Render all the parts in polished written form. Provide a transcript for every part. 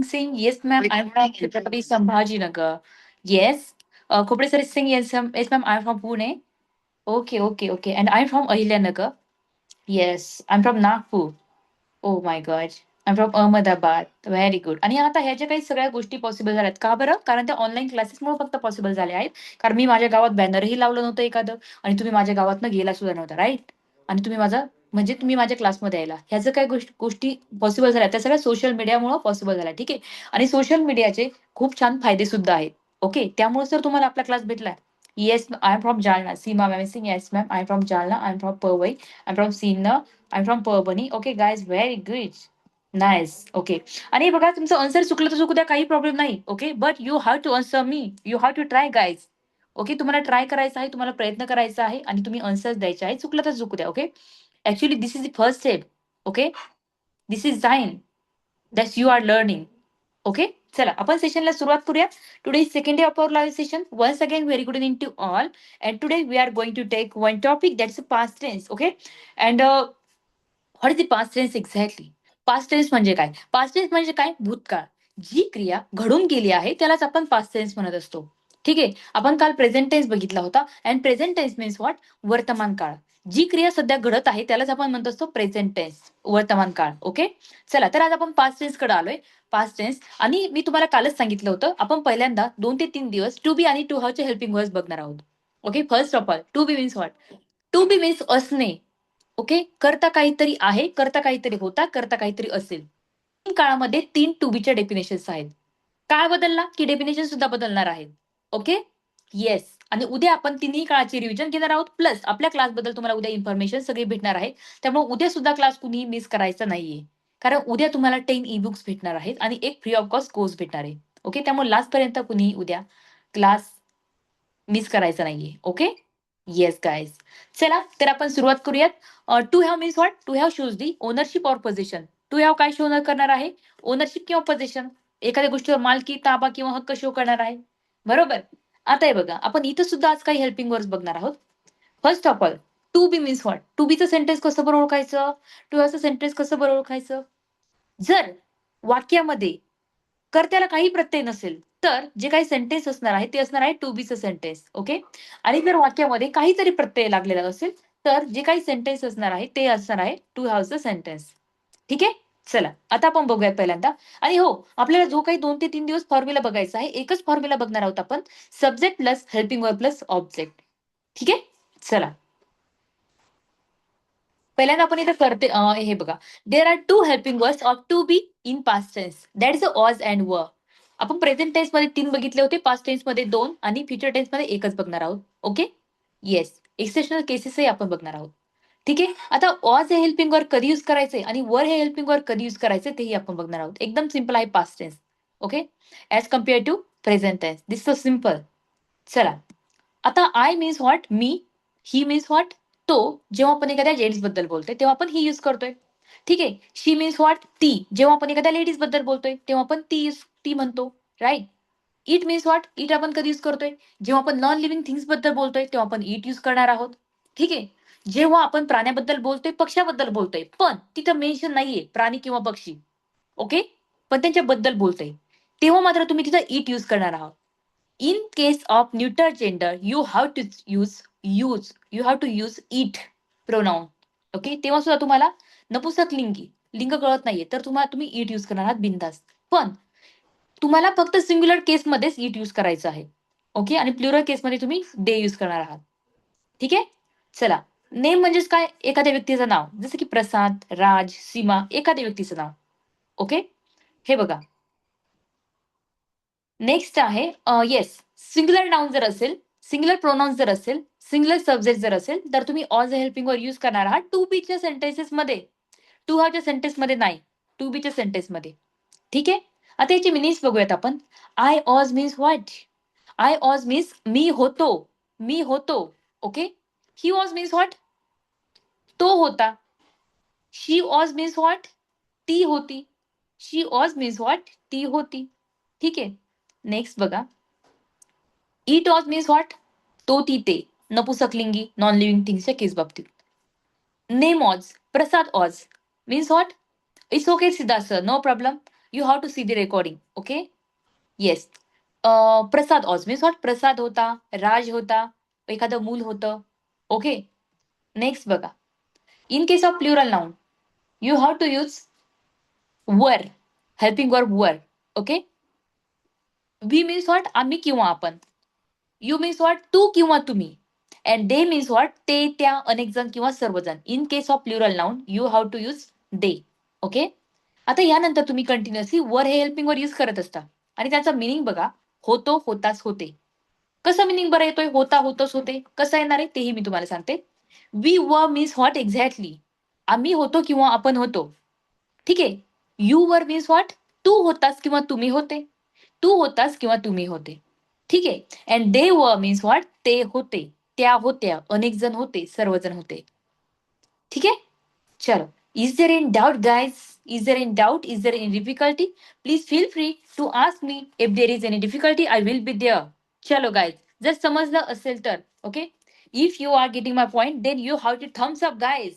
Singh, yes, ma'am. I'm from Chhatrapati Sambhajinagar. Yes. Khopre Singh, yes, ma'am. I'm from Pune. Okay, okay, okay. And I'm from Ahilyanagar. Yes, I'm from Nagpur. Oh my God. I'm from Ahmedabad. Very good. आणि आता ह्या ज्या काही सगळ्या गोष्टी possible झाल्यात का बरं? कारण त्या ऑनलाईन क्लासेसमुळे फक्त पॉसिबल झाल्या आहेत. कारण मी माझ्या गावात बॅनरही लावलं नव्हतं एखादं आणि तुम्ही माझ्या गावातनं गेला सुद्धा नव्हता, राईट? आणि तुम्ही माझा म्हणजे तुम्ही माझ्या क्लासमध्ये यायला. ह्या ज्या काही गोष्टी पॉसिबल झाल्या त्या सगळ्या सोशल मीडियामुळे पॉसिबल झाल्या, ठीक आहे? आणि सोशल मीडियाचे खूप छान फायदे सुद्धा आहेत. ओके. त्यामुळे जर तुम्हाला आपला क्लास भेटलाय. Yes, I am from Jalna. Seema ma'am Singh, yes ma'am. I am from Jalna. I am from Powai. I am from Sinnar. I am from Parbhani. Okay guys, very good. Nice. Okay. आणि हे बघा तुमचं आन्सर चुकलं तर चुकू द्या, काही प्रॉब्लेम नाही. Okay. But you have to answer me. You have to try guys. Okay. तुम्हाला ट्राय करायचं आहे, तुम्हाला प्रयत्न करायचा आहे आणि तुम्ही आन्सर्स द्यायचे आहे. चुकलं तर चुकू द्या. Okay. Actually this is the first step. Okay. This is sign that you are learning. Okay. चला आपण सेशनला सुरुवात करूया. Today is second day of our live session. Once again very good evening to all. And today we are going to take one topic that's past tense. Okay. And what is the past tense exactly? Past tense म्हणजे काय? Past tense म्हणजे काय? भूतकाळ. जी क्रिया घडून गेली आहे त्यालाच आपण पास्ट टेन्स म्हणत असतो. ठीक आहे. आपण काल प्रेझेंट टेन्स बघितला होता and present tense means what? वर्तमान काळ. जी क्रिया सध्या घडत आहे त्यालाच आपण म्हणत असतो प्रेझेंट टेन्स, वर्तमान काळ. ओके. चला तर आज आपण पास्ट टेन्स कडे आलोय. पास्ट टेन्स आणि मी तुम्हाला कालच सांगितलं होतं आपण पहिल्यांदा 2 ते 3 दिवस टू बी आणि टू हॅव चे हेल्पिंग वर्ड्स बघणार आहोत. Okay. First of all to be means what? To be means असणे. ओके. करता काहीतरी आहे, करता काहीतरी होता, करता काहीतरी असेल. 3 काळामध्ये 3 टू बीच्या डेफिनेशन्स आहेत. काळ बदलला की डेफिनेशन सुद्धा बदलणार आहेत. ओके. येस. आणि उद्या आपण तिन्ही काळाची रिव्हिजन घेणार आहोत. प्लस आपल्या क्लासबद्दल तुम्हाला उद्या इन्फॉर्मेशन सगळी भेटणार आहे. त्यामुळे उद्या सुद्धा क्लास कुणीही मिस करायचा नाहीये. कारण उद्या तुम्हाला 10 ई-बुक्स भेटणार आहेत आणि एक फ्री ऑफ कॉस्ट कोर्स भेटणार आहे. ओके. त्यामुळे लास्टपर्यंत कुणीही उद्या क्लास मिस करायचा नाहीये. ओके. Yes guys. चला तर आपण सुरुवात करूयात. To have means what? To have shows the ownership or position. To have काय शो करणार आहे? ओनरशिप किंवा पोझिशन. एखाद्या गोष्टीवर मालकी, ताबा किंवा हक्क शो करणार आहे. बरोबर. आता हे बघा आपण इथं सुद्धा आज काही हेल्पिंग वर्ड्स बघणार आहोत. First of all to be means what? To बीचं सेंटेन्स कसं बरं ओळखायचं? टू हॅवचं सेंटेन्स कसं बरं ओळखायचं? जर वाक्यामध्ये कर्त्याला काही प्रत्यय नसेल तर जे काही सेंटेन्स असणार आहे ते असणार आहे टू बीचं सेंटेन्स. ओके. आणि जर वाक्यामध्ये काहीतरी प्रत्यय लागलेला असेल तर जे काही सेंटेन्स असणार आहे ते असणार आहे टू हॅवचं सेंटेन्स. ठीक आहे. चला आता आपण बघूयात पहिल्यांदा. आणि हो आपल्याला जो काही 2 ते 3 दिवस फॉर्म्युला बघायचा आहे एकच फॉर्म्युला बघणार आहोत आपण. Subject plus helping verb plus object. ठीक आहे. चला पहिल्यांदा आपण इथं करते हे बघा. There are two helping words of to be in past tense. That is was and were. आपण प्रेझेंट टेन्स मध्ये 3 बघितले होते, पास्ट टेन्स मध्ये 2 आणि फ्युचर टेन्स मध्ये एकच बघणार आहोत. ओके. येस. एक्सेप्शनल केसेसही आपण बघणार आहोत. ठीक आहे. आता ऑज हे हेल्पिंग वर्ब कधी युज करायचे आणि वर हे हेल्पिंग वर्ब कधी युज करायचे तेही आपण बघणार आहोत. एकदम सिंपल आहे past tense. Okay. As compare to present tense. This so simple. चला आता आय मीन्स व्हॉट? मी. He means what? तो. जेव्हा आपण एखाद्या जेंट्स बद्दल बोलतोय तेव्हा आपण ही यूज करतोय. ठीक आहे. शी मीन्स व्हॉट? ती. जेव्हा आपण एखाद्या लेडीज बद्दल बोलतोय तेव्हा आपण ती म्हणतो. Right. It means what? It आपण कधी यूज करतोय? जेव्हा आपण नॉन लिव्हिंग थिंग्स बद्दल बोलतोय तेव्हा आपण इट यूज करणार आहोत. ठीक आहे. जेव्हा आपण प्राण्याबद्दल बोलतोय, पक्ष्याबद्दल बोलतोय, पण तिथं मेन्शन नाहीये प्राणी किंवा पक्षी. ओके. पण त्यांच्याबद्दल बोलतोय. तेव्हा मात्र तुम्ही तिथं इट यूज करणार आहात. In case of neuter gender, you have to use it pronoun. Okay. तेव्हा सुद्धा तुम्हाला नपुसकलिंगी लिंग कळत नाहीये तर तुम्ही इट यूज करणार आहात बिनधास्त. पण तुम्हाला फक्त सिंग्युलर केसमध्येच इट यूज करायचं आहे. ओके. आणि प्लुरल केसमध्ये तुम्ही दे यूज करणार आहात. ठीक आहे. चला नेम म्हणजेच काय? एखाद्या व्यक्तीचं नाव जसं की प्रसाद, राज, सीमा एखाद्या व्यक्तीचं नाव. ओके. हे बघा. नेक्स्ट आहे येस. सिंग्युलर नाउन जर असेल, सिंग्युलर प्रोनाउन्स जर असेल, सिंग्युलर सब्जेक्ट जर असेल, तर तुम्ही ऑज हेल्पिंग वर यूज करणार आहात टू बीच्या सेंटेन्सेसमध्ये. टू हॅवच्या सेंटेन्समध्ये नाही. टू बीच्या सेंटेन्समध्ये. ठीक आहे. आता याची मिनिंग्स बघूयात आपण. I was means what? I was means मी होतो. मी होतो. Okay. He was means what? तो होता. She was means what? ती होती. She was means what? ती होती. ठीक आहे. नेक्स्ट बघा. It was means what? तो, ती, ते. नपुसकलिंगी नॉन लिव्हिंग थिंग्सच्या केस बाबतीत. Name was, Prasad ऑज means what? It's okay Siddharth sir, no problem. You have to see the recording. Okay. Yes. Prasad ऑज means what Prasad होता, राज होता, एखादं मूल होतं. ओके. नेक्स्ट बघा. In case of plural noun you have to use were, helping verb were. Okay. We means what आम्ही किंवा आपण. You means what तू किंवा तुम्ही. अँड दे मीन्स व्हॉट ते त्या अनेक जण किंवा सर्वजण. In case of plural noun you have to use they. Okay. आता यानंतर तुम्ही कंटिन्युअसली वर हे हेल्पिंग वर यूज करत असता आणि त्याचा मिनिंग बघा. होतो, होताच, होते. कसं मिनिंग बरं येतोय? होता, होतच, होते. कसं येणार आहे तेही मी तुम्हाला सांगते. We were means what exactly. आम्ही होतो किंवा आपण होतो. ठीक आहे. यू वर मीन्स व्हॉट तू होतास किंवा तुम्ही होते. तू होतास किंवा तुम्ही होते. ठीक आहे. अँड दे वर मीन्स व्हॉट ते होते. त्या होत्या. अनेक जण होते. सर्वजण होते. ठीक आहे. चलो. Is there any doubt, guys? Is there any doubt? Is there any difficulty? Please feel free to ask me. If there is any difficulty, I will be there. चलो guys, जर समजलं असेल तर, okay? If you are getting my point, then you have to thumbs up, guys.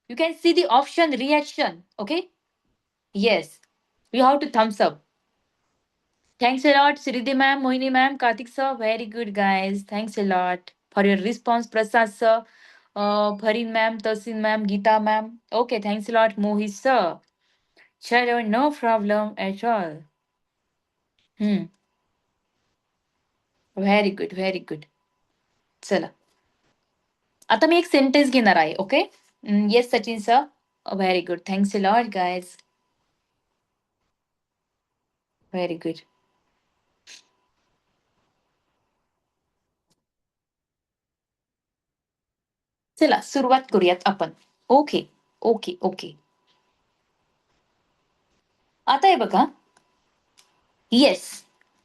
You can see the option reaction, okay? Yes, you have to thumbs up. Thanks a lot, Sridhi ma'am, Mohini ma'am, Karthik sir. Very good, guys. Thanks a lot for your response, Prasad sir, Farin ma'am, Tasin ma'am, Geeta ma'am. Okay, thanks a lot, Mohit sir. Chalo, no problem at all. Hmm. Very good, very good. चला. आता मी एक sentence घेणार आहे. Okay. Yes Sachin sir. Very good. Thanks a lot guys. Very good. चला सुरुवात करूयात आपण. Okay. Okay. Okay. आता हे बघा. येस.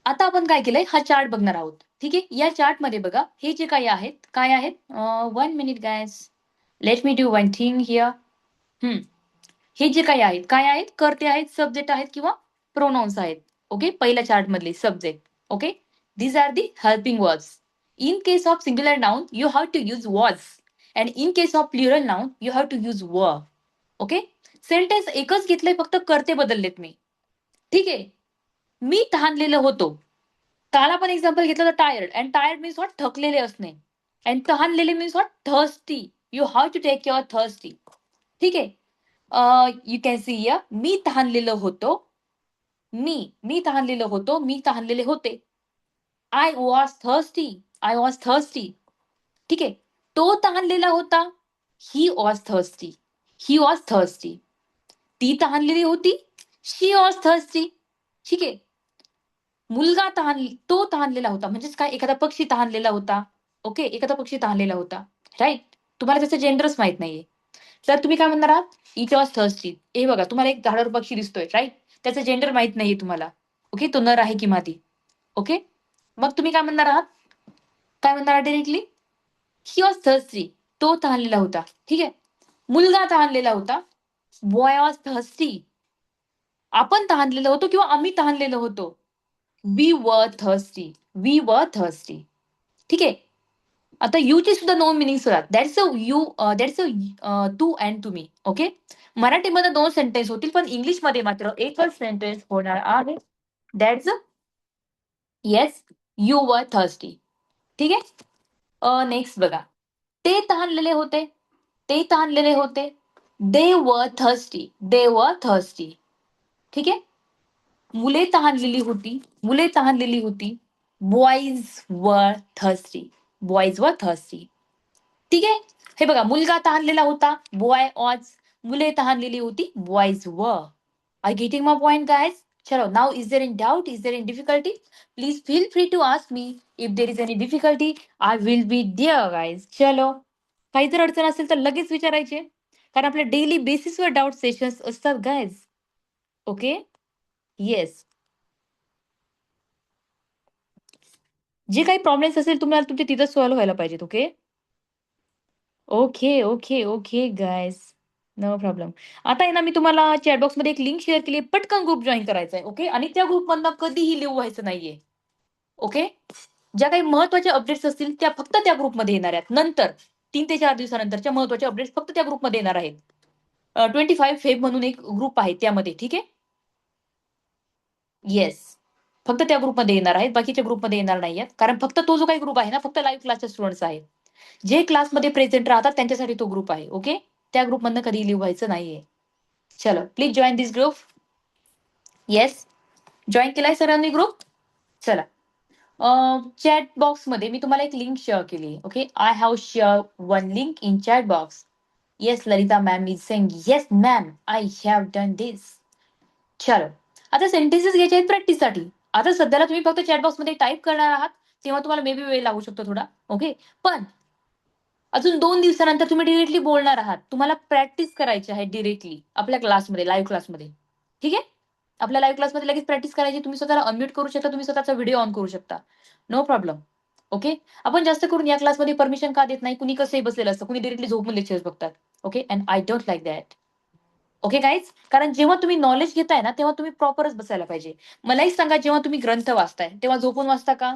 आता आपण काय केलंय हा चार्ट बघणार आहोत. ठीक आहे. या चार्टमध्ये बघा हे जे काही आहेत काय आहेत. 1 minute guys. Let me do one thing here. हे जे काही आहेत काय आहेत कर्ते आहेत, सब्जेक्ट आहेत किंवा प्रोनाउन्स आहेत. ओके. पहिल्या चार्ट मधले subject. Okay. These are the helping words. In case of singular noun you have to use was. And in case of plural noun you have to use were. Okay. Sentence एकच घेतलंय फक्त कर्ते बदललेत मी. ठीक आहे. मी तहानलेलं होतो. काल आपण example घेतलं तर tired. And tired means what थकलेले असणे. अँड तहानलेले means what thirsty. You have to take your thirsty. ठीक आहे. यू कॅन सी या मी तहानलेलं होतो. मी तहानलेलं होतो. मी तहानलेले होते. I was thirsty. I was thirsty. ठीक आहे. तो तहानलेला होता. He was thirsty. He was thirsty. ती तहानलेली होती. She was thirsty. ठीक आहे. मुलगा तो तहानलेला होता. म्हणजेच काय एखादा पक्षी तहानलेला होता. ओके. एखादा पक्षी तहानलेला होता. राईट. तुम्हाला त्याचं जेंडरच माहित नाहीये. तर तुम्ही काय म्हणणार आहात? It was thirsty. हे बघा तुम्हाला एक झाडावर पक्षी दिसतोय. राईट. त्याचं जेंडर माहित नाहीये तुम्हाला. ओके. तो नर आहे की मादी. ओके. मग तुम्ही काय म्हणणार आहात? काय म्हणणार आहात डायरेक्टली? He was thirsty. तो तहानलेला होता. ठीक आहे. मुलगा तहानलेला होता. Boy was thirsty. आपण तहानलेलो होतो किंवा आम्ही तहानलेलो होतो. We were thirsty. We were thirsty. ठीक आहे. आता यूची सुद्धा दोन मिनिंग्स होतात. That's a you, that's a टू अँड तुम्ही. ओके. मराठीमध्ये दोन सेंटेन्स होतील पण इंग्लिशमध्ये मात्र एकच सेंटेन्स होणार आहे. That's yes you were thirsty. ठीक आहे. नेक्स्ट बघा. ते तहानलेले होते. ते तहानलेले होते. दे वर थर्स्टी. दे वर थर्स्टी. ठीक आहे. मुले तहानलेली होती. मुले तहानलेली होती. बॉईज वर थर्स्टी. बॉईज वर थर्स्टी. ठीक आहे. हे बघा मुलगा तहानलेला होता. Boy was. मुले तहानलेली होती. Boys were. I getting my point guys? चलो now is there any doubt? Is there any difficulty? Please feel free to ask me. If there is any difficulty I will be there guys. चलो. काही जर अडचण असेल तर लगेच विचारायचे. कारण आपल्या डेली बेसिसवर डाऊट सेशन्स असतात गायज. ओके. येस. जे काही प्रॉब्लेम्स असेल तुम्हाला तुमचे तिथं सॉल्व्ह व्हायला पाहिजेत. Okay. Okay, okay, okay guys. No problem. आता आहे ना मी तुम्हाला चॅट बॉक्समध्ये एक लिंक शेअर केली आहे. पटकन ग्रुप जॉइन करायचा आहे. ओके. आणि त्या ग्रुपमधनं कधीही लिव्ह व्हायचं नाहीये. ओके. ज्या काही महत्त्वाच्या अपडेट्स असतील त्या फक्त त्या ग्रुपमध्ये येणार आहेत. नंतर 3 ते 4 दिवसानंतरच्या महत्त्वाच्या अपडेट्स फक्त त्या ग्रुपमध्ये येणार आहेत. 25 फेब म्हणून एक ग्रुप आहे त्यामध्ये. ठीक आहे. येस. फक्त त्या ग्रुपमध्ये येणार आहेत, बाकीच्या ग्रुपमध्ये येणार नाहीयेत. कारण फक्त तो जो काही ग्रुप आहे ना, फक्त लाईव्ह क्लासचे स्टुडंट्स आहेत. जे क्लासमध्ये प्रेझेंट राहतात त्यांच्यासाठी तो ग्रुप आहे. ओके. त्या ग्रुपमधनं कधीही लिव्ह व्हायचं नाहीये. चलो please join this group. Yes. Join केलाय सरांनी ग्रुप? चला. चॅट बॉक्समध्ये मी तुम्हाला एक लिंक शेअर केली आहे. Okay. I have share one link in chat box. Yes, Lalita ma'am is saying yes ma'am, I have done this. चलो. आता सेंटेन्सेस घ्यायचे आहेत प्रॅक्टिससाठी. आता सध्याला तुम्ही फक्त चॅट बॉक्समध्ये टाइप करणार आहात, तेव्हा तुम्हाला मे बी वेळ लागू शकतो थोडा. ओके. पण अजून 2 दिवसानंतर तुम्ही डायरेक्टली बोलणार आहात. तुम्हाला प्रॅक्टिस करायची आहे डायरेक्टली आपल्या क्लासमध्ये, लाईव्ह क्लासमध्ये. ठीक आहे? आपल्या लाईव्ह क्लासमध्ये लगेच प्रॅक्टिस करायची. तुम्ही स्वतःला अनम्यूट करू शकता. तुम्ही स्वतःचा व्हिडिओ ऑन करू शकता. No problem. ओके. आपण जास्त करून या क्लासमध्ये परमिशन का देत नाही? कुणी कसंही बसलेलं असतं. कुणी डायरेक्टली झोपून लेक्चर्स बघतात. Okay. And I don't like that. Okay guys. कारण जेव्हा तुम्ही नॉलेज घेताय ना, तेव्हा तुम्ही प्रॉपरच बसायला पाहिजे. मलाही सांगा, जेव्हा तुम्ही ग्रंथ वाचताय, तेव्हा झोपून वाचता का?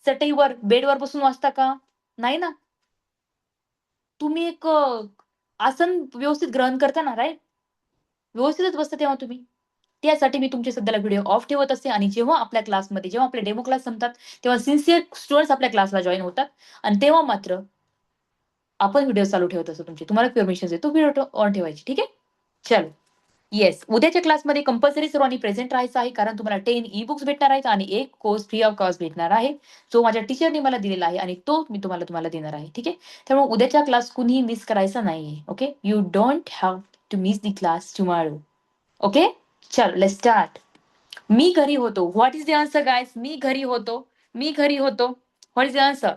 चटईवर, बेडवर बसून वाचता का? नाही ना. तुम्ही एक आसन व्यवस्थित ग्रहण करता ना, राइट? व्यवस्थितच बसता तेव्हा तुम्ही. त्यासाठी मी तुमचे सध्याला व्हिडिओ ऑफ ठेवत असते आणि जेव्हा आपल्या क्लासमध्ये, जेव्हा आपले डेमो क्लास संपतात, तेव्हा सिन्सिअर स्टुडंट्स आपल्या क्लासला जॉइन होतात आणि तेव्हा मात्र आपण व्हिडिओ चालू ठेवत असतो तुमचे. तुम्हाला परमिशन देतो व्हिडिओ ऑन ठेवायची. ठीक आहे? चलो. येस. उद्याच्या क्लासमध्ये कंपल्सरी सर्वांनी प्रेझेंट राहायचं आहे. कारण तुम्हाला 10 ई-बुक्स भेटणार आहेत आणि एक कोर्स फ्री ऑफ कॉस्ट भेटणार आहे. जो माझ्या टीचरने मला दिलेला आहे आणि तो मी तुम्हाला देणार आहे. ठीक आहे? त्यामुळे उद्याचा क्लास कुणीही मिस करायचा नाहीये. Okay? You don't have to miss the class tomorrow. Okay? चलो लेट्स स्टार्ट. मी घरी होतो. What is the answer guys? मी घरी होतो. मी घरी होतो. What is the answer?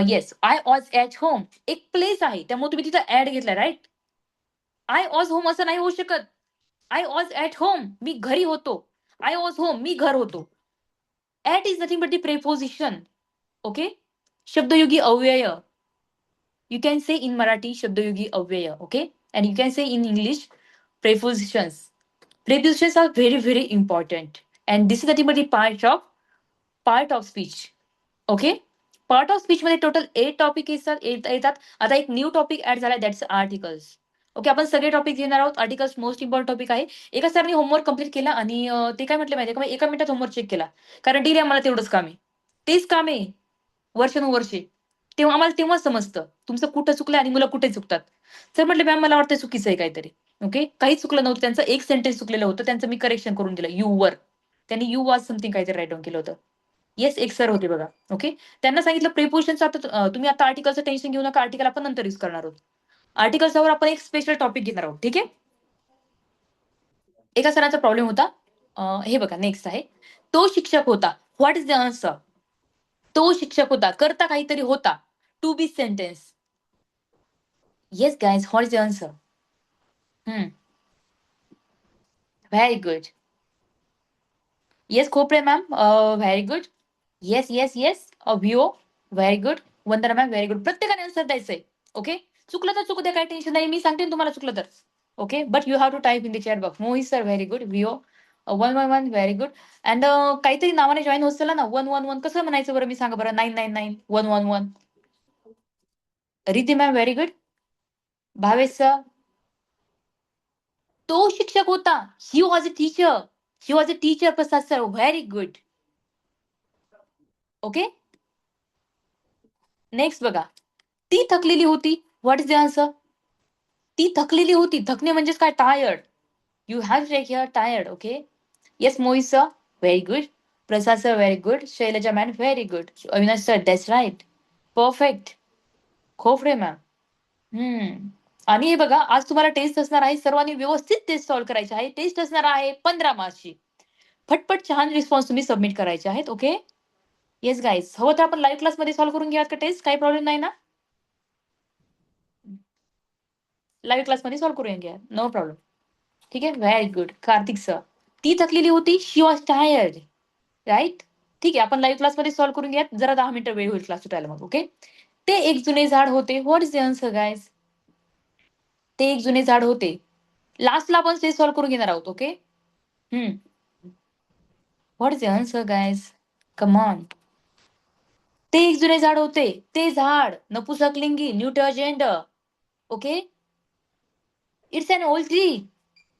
Yes. I was at home. एक प्लेस आहे. त्यामुळे तुम्ही तिथं ॲड घेतलाय, राइट? आय वॉज होम असं नाही होऊ शकत. I was at home. मी घरी होतो. I was home. मी घर होतो. At is nothing but the preposition. Okay. शब्दयोगी अव्यय. You can say in Marathi Shabdayogi Avyaya, okay? And you can say in English prepositions. Prepositions are very, very important. And this is nothing but the part of speech. Okay. Part of speech मध्ये total 8 topic येतात. आता एक new topic add झालाय, that's articles. Okay. आपण सगळे topic घेणार आहोत. Articles most important topic आहे. एका सरांनी होमवर्क कंप्लीट केला आणि ते काय म्हटले माहितीये का, मी एका मिनिटात होमवर्क चेक केला. कारण डेली आम्हाला तेवढंच काम आहे. तेच काम आहे वर्षानुवर्षे. तेव्हा आम्हाला तेव्हा समजतं तुमचं कुठं चुकलंय आणि मुलं कुठे चुकतात. तर म्हटलं मॅम मला वाटतं चुकीचं आहे काहीतरी. ओके. काहीच चुकलं नव्हतं त्यांचं. एक सेंटेन्स चुकलेलं होतं. त्यांचं मी करेक्शन करून दिलं. You were. त्यांनी यू वॉज समथिंग काहीतरी राईट डाऊन केलं होतं. येस, एक सर होते बघा. ओके. त्यांना सांगितलं प्रिपोजिशनचं आता तुम्ही आता आर्टिकलचं टेन्शन घेऊ नका. आर्टिकल आपण नंतर यूज करणार आहोत. आर्टिकल्सवर आपण एक स्पेशल टॉपिक घेणार आहोत. ठीक आहे. एका सरांचा प्रॉब्लेम होता. हे बघा नेक्स्ट आहे. तो शिक्षक होता. What is the answer? तो शिक्षक होता. करता काहीतरी होता. To be sentence. Yes guys, what is the answer? Hmm. Very good. Yes Khopde ma'am. Very good. Yes, yes, yes. व्हिओ. Very good. Vandana ma'am very good. प्रत्येकाने आन्सर द्यायचंय. ओके. चुकलं तर चुकू द्या, काही टेन्शन नाही. मी सांगते ना तुम्हाला चुकलं तर. Okay. But you have to type in the chat box. Mohit sir very good. व्हिओ 111 व्हेरी गुड. अँड काहीतरी नावाने जॉइन होत ना 111 कसं म्हणायचं बरं, मी सांगा बरं. 999 111. Riddhi ma'am very good. Bhavesh sir. तो शिक्षक होता. He was a teacher. He was a teacher Prasad sir. Very good. Okay. Next बघा. ती थकलेली होती. What is the answer? ती थकलेली होती. थकणे म्हणजेच काय? Tired. You have take here tired. Okay. Yes Mohit sir. Very good. Prasad sir very good. Shailaja ma'am very good. Avinash sir that's right. Perfect. Khopde ma'am. आणि हे बघा, आज तुम्हाला टेस्ट असणार आहे. सर्वांनी व्यवस्थित टेस्ट सॉल्व्ह करायची आहे. टेस्ट असणार आहे 15 मार्क्सची. फटफट छान रिस्पॉन्स तुम्ही सबमिट करायचे आहेत. ओके. Yes guys. हवं तर आपण लाईव्ह क्लासमध्ये सॉल्व्ह करून घ्या का टेस्ट? काही प्रॉब्लेम नाही ना? लाईव्ह क्लासमध्ये सॉल्व्ह करून घ्या. No problem. ठीक आहे. Very good. कार्तिक सर. ती थकलेली होती. She was tired. राइट? ठीक आहे. आपण लाईव्ह क्लासमध्ये सॉल्व्ह करून घ्या. जरा 10 मिनिटं वेळ होईल क्लास सुटायला मग. ओके. ते एक जुने झाड होते. What is the answer guys? ते एक जुने झाड होते. लास्टला आपण ते सॉल्व्ह करून घेणार आहोत. Okay. Hmm. What is the answer guys? Come on. ते एक जुने झाड होते. ते झाड नपुसकलिंगी neuter gender. Okay. It's an old tree.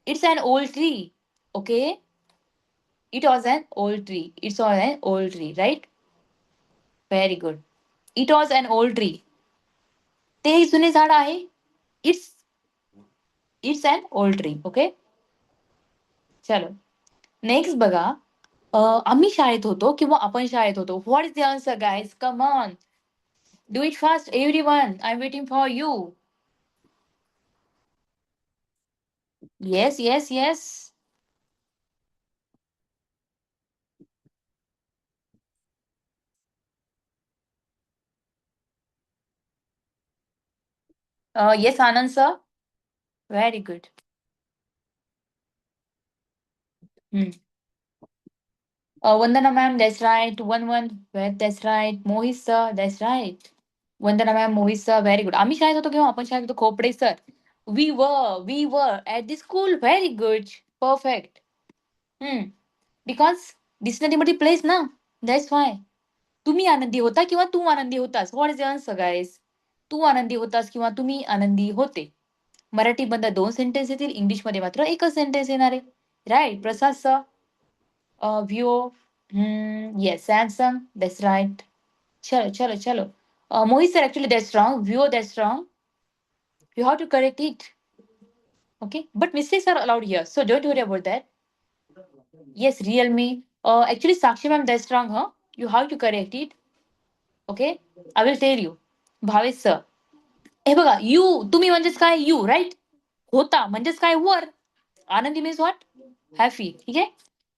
It's an old tree. Okay. It was an old tree. It's all an old tree, right? Very good. It was an old tree. ते एक जुने झाड आहे. It's it's an old tree. Okay. चलो. Next बघा. आम्ही शाळेत होतो किंवा आपण शाळेत होतो. What is the answer guys? Come on. Do it fast everyone. I am waiting for you. Yes, yes, yes. Yes, Anand sir. Very good. Hmm. Vandana ma'am, that's right. That's right. Mohit sir, that's right. Vandana ma'am, Mohit sir, very good. आम्ही शाळेत होतो किंवा आपण शाळेत होतो Khopde sir. We were at the school. Very good. Perfect. Hmm. Because dictionary मध्ये place ना. That's why. तुम्ही आनंदी होता किंवा तू आनंदी होतास. What is the answer, guys? तू आनंदी होतास किंवा तुम्ही आनंदी होते. मराठीमध्ये 2 सेंटेन्स येतील, इंग्लिशमध्ये मात्र एकच सेंटेन्स येणार आहे. Right. Prasad sir. View. Yes, Samsung. That's right. Chalo, chalo, chalo. Mohit sir, actually that's wrong. View, that's wrong. You have to correct it. Okay. But mistakes are allowed here. So don't worry about that. Yes, Realme. Actually, Sakshi ma'am, that's wrong, huh? You have to correct it. Okay. I will tell you. Bhavesh sir. हे बघा, you तुम्ही म्हणजेच काय you right. होता म्हणजेच काय वर. आनंदी मीन्स व्हॉट? हॅपी. ठीक आहे.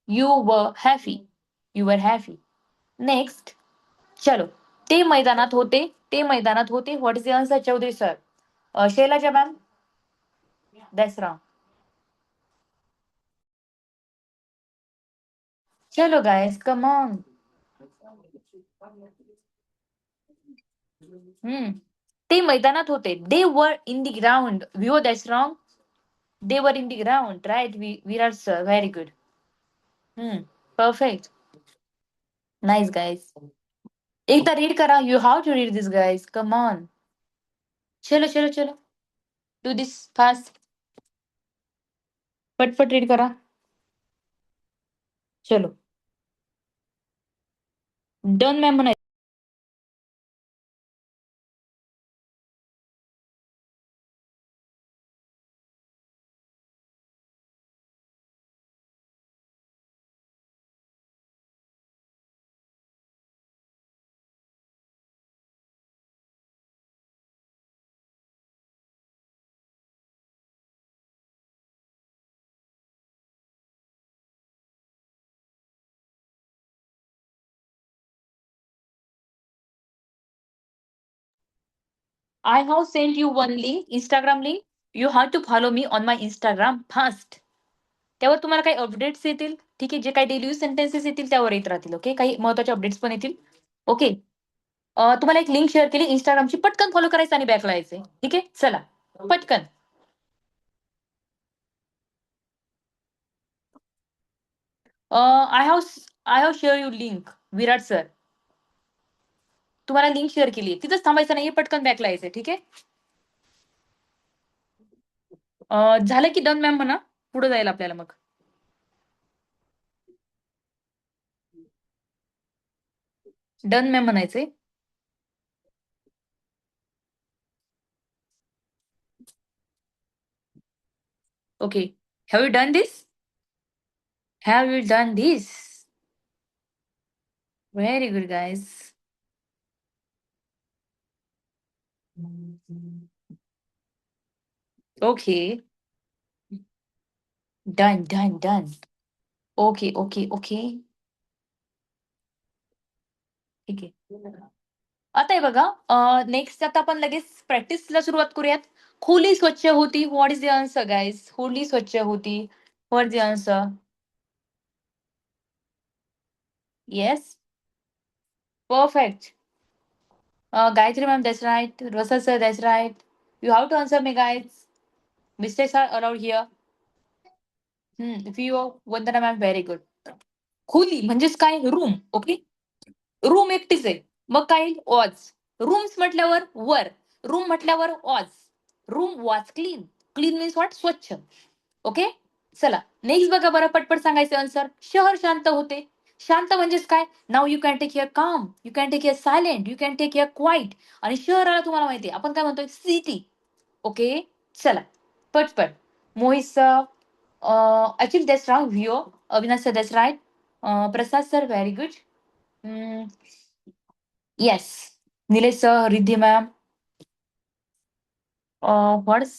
You were happy. You were happy. Next. चलो. ते मैदानात होते. ते मैदानात होते. What is the answer Chaudhary sir? Shailaja ma'am. That's wrong. चलो गाइस, कम ऑन. हम्म. ते मैदानात होते. They were in the ground. व्ह्यू, that's wrong. They were in the ground. Right. Virat sir. Very good. Perfect. Nice guys. एकदा read करा. You have to read this guys. Come on. चलो चलो चलो. Do this fast. पटपट read करा. चलो. Done ma'am म्हणा. I have sent you one link, Instagram link. You have to follow me on my Instagram fast. त्यावर तुम्हाला काही अपडेट्स येतील. ठीक आहे. जे काही डेली यूज सेंटेन्सेस येतील त्यावर येत राहतील. ओके. काही महत्त्वाचे अपडेट्स पण येतील. ओके. तुम्हाला एक लिंक शेअर केली Instagramची. पटकन फॉलो करायचं आणि बॅकला यायचंय. ठीक आहे. चला. पटकन. I have share you link. Virat sir. तुम्हाला लिंक शेअर केली. तिथंच थांबायचं नाहीये. पटकन बॅकला यायचंय. ठीक आहे. झालं की डन मॅम म्हणा. पुढे जाईल आपल्याला मग. डन मॅम म्हणायचंय. Okay. Have you done this? Have you done this? Very good guys. Okay. Done done done. Okay okay okay. ठीक आहे. आता हे बघा. नेक्स्ट आता आपण लगेच प्रॅक्टिसला सुरुवात करूयात. खोली स्वच्छ होती. What is the answer guys? खोली स्वच्छ होती. What the answer? Yes. Perfect. Gayatri ma'am, that's right. Rasa sir, that's right. You have to answer me, guys. Mistakes are allowed here. If you Vandana ma'am, very good. खोली म्हणजेच काय? Room. Okay. Room एकटीच आहे. मग काय? Was. Rooms म्हटल्यावर वर. Room म्हटल्यावर was. Room was clean. Clean means what? स्वच्छ. ओके. चला नेक्स्ट बघा बरं, पटपट सांगायचं आन्सर. शहर शांत होते. शांत म्हणजेच काय? Now you can take here calm, you can take here silent, you can take here quiet. आणि शहराला तुम्हाला माहिती आहे आपण काय म्हणतोय? सिटी. ओके. चला पटपट. Mohit sir, actually that's wrong view. Avinash sir that's right. Prasad sir very good. Yes. Nilesh sir, Riddhi ma'am, what's,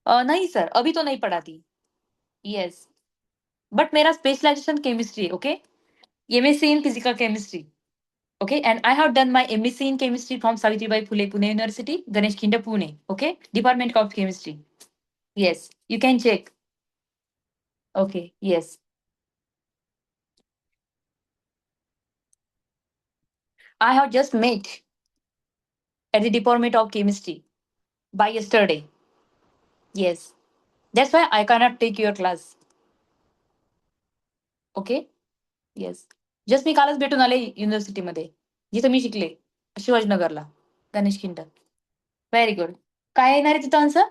नहीं सर अभी तो नहीं पढ़ाती. यस, बट मेरा specialization chemistry. Okay, MSc in physical chemistry. Okay, and I have done my MSc in chemistry from Savitribai Phule Pune University, Ganesh Kinda Pune. Okay, Department of Chemistry. Yes, you can check. Okay, yes, I have just met at the Department of Chemistry by yesterday. Yes, that's why I cannot take your class. Okay, yes, just मी कालच भेटून आले युनिव्हर्सिटीमध्ये, जिथं मी शिकले, शिवाजीनगरला, Ganesh Khind. Very good. काय येणार आहे तिथं answer?